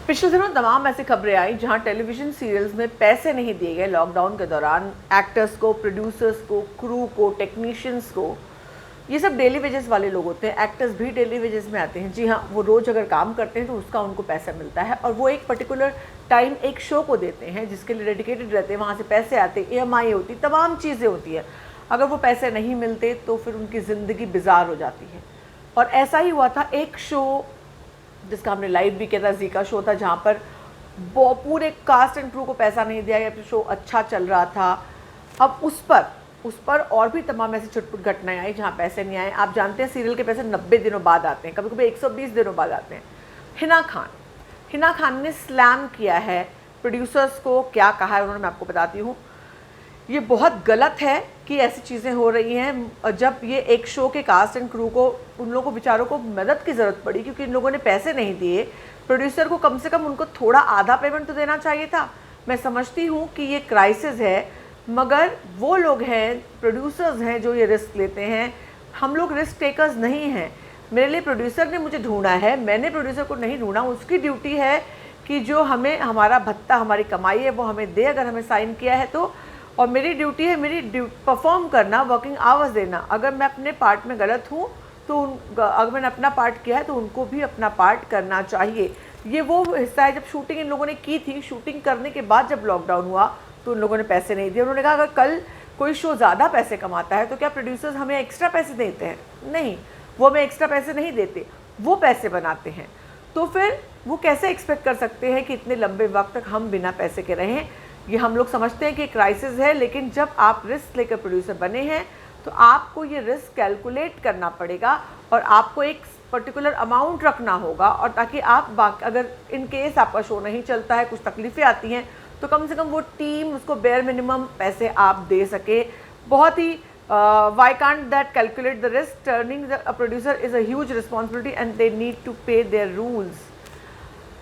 पिछले दिनों तमाम ऐसी खबरें आई जहां टेलीविजन सीरियल्स में पैसे नहीं दिए गए लॉकडाउन के दौरान एक्टर्स को, प्रोड्यूसर्स को, क्रू को, टेक्नीशियंस को। ये सब डेली वेजेस वाले लोग होते हैं, एक्टर्स भी डेली वेजेस में आते हैं। जी हाँ, वो रोज़ अगर काम करते हैं तो उसका उनको पैसा मिलता है और वो एक पर्टिकुलर टाइम एक शो को देते हैं जिसके लिए डेडिकेटेड रहते हैं, वहाँ से पैसे आते हैं, EMI होती, तमाम चीज़ें होती हैं। अगर वो पैसे नहीं मिलते तो फिर उनकी ज़िंदगी बिजार हो जाती है। और ऐसा ही हुआ था, एक शो जिसका हमने लाइव भी किया था, जी का शो था, जहाँ पर पूरे कास्ट एंड क्रू को पैसा नहीं दिया गया। शो अच्छा चल रहा था। अब उस पर और भी तमाम ऐसी छुटपुट घटनाएं आई जहाँ पैसे नहीं आए। आप जानते हैं सीरियल के पैसे 90 दिनों बाद आते हैं, कभी कभी 120 दिनों बाद आते हैं। हिना खान ने स्लैम किया है प्रोड्यूसर्स को। क्या कहा है उन्होंने, मैं आपको बताती हूँ। ये बहुत गलत है कि ऐसी चीज़ें हो रही हैं। जब ये एक शो के कास्ट एंड क्रू को, उन लोगों को बेचारों को मदद की ज़रूरत पड़ी क्योंकि इन लोगों ने पैसे नहीं दिए। प्रोड्यूसर को कम से कम उनको थोड़ा आधा पेमेंट तो देना चाहिए था। मैं समझती हूँ कि ये क्राइसिस है, मगर वो लोग हैं, प्रोड्यूसर्स हैं जो ये रिस्क लेते हैं। हम लोग रिस्क टेकर्स नहीं हैं। मेरे लिए प्रोड्यूसर ने मुझे ढूंढा है, मैंने प्रोड्यूसर को नहीं ढूंढा। उसकी ड्यूटी है कि जो हमें हमारा भत्ता, हमारी कमाई है वो हमें दे, अगर हमें साइन किया है तो। और मेरी ड्यूटी है, परफॉर्म करना, वर्किंग आवर्स देना। अगर मैं अपने पार्ट में गलत हूँ तो अगर मैंने अपना पार्ट किया है तो उनको भी अपना पार्ट करना चाहिए। ये वो हिस्सा है, जब शूटिंग इन लोगों ने की थी, शूटिंग करने के बाद जब लॉकडाउन हुआ तो उन लोगों ने पैसे नहीं दिए। उन्होंने कहा अगर कल कोई शो ज़्यादा पैसे कमाता है तो क्या प्रोड्यूसर्स हमें एक्स्ट्रा पैसे देते हैं? नहीं, वो हमें एक्स्ट्रा पैसे नहीं देते, वो पैसे बनाते हैं। तो फिर वो कैसे एक्सपेक्ट कर सकते हैं कि इतने लंबे वक्त तक हम बिना पैसे के रहें? ये हम लोग समझते हैं कि क्राइसिस है, लेकिन जब आप रिस्क लेकर प्रोड्यूसर बने हैं तो आपको ये रिस्क कैलकुलेट करना पड़ेगा और आपको एक पर्टिकुलर अमाउंट रखना होगा। और ताकि आप अगर इन केस आपका शो नहीं चलता है, कुछ तकलीफ़ें आती हैं, तो कम से कम वो टीम उसको बेयर मिनिमम पैसे आप दे सके। बहुत ही why can't that calculate the risk? Turning the producer is a huge responsibility and they need to pay their rules.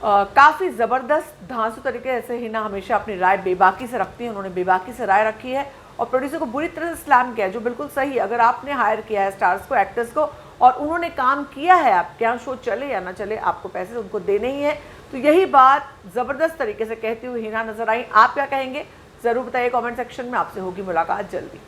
काफ़ी ज़बरदस्त धांसू तरीके से हिना हमेशा अपनी राय बेबाकी से रखती हैं। उन्होंने बेबाकी से राय रखी है और प्रोड्यूसर को बुरी तरह से स्लैम किया है, जो बिल्कुल सही है। अगर आपने हायर किया है स्टार्स को, एक्टर्स को, और उन्होंने काम किया है, आपके यहाँ शो चले या ना चले, आपको पैसे उनको देने ही है। तो यही बात ज़बरदस्त तरीके से कहती हुई हिना नजर आई। आप क्या कहेंगे ज़रूर बताइए कमेंट सेक्शन में। आपसे होगी मुलाकात जल्दी।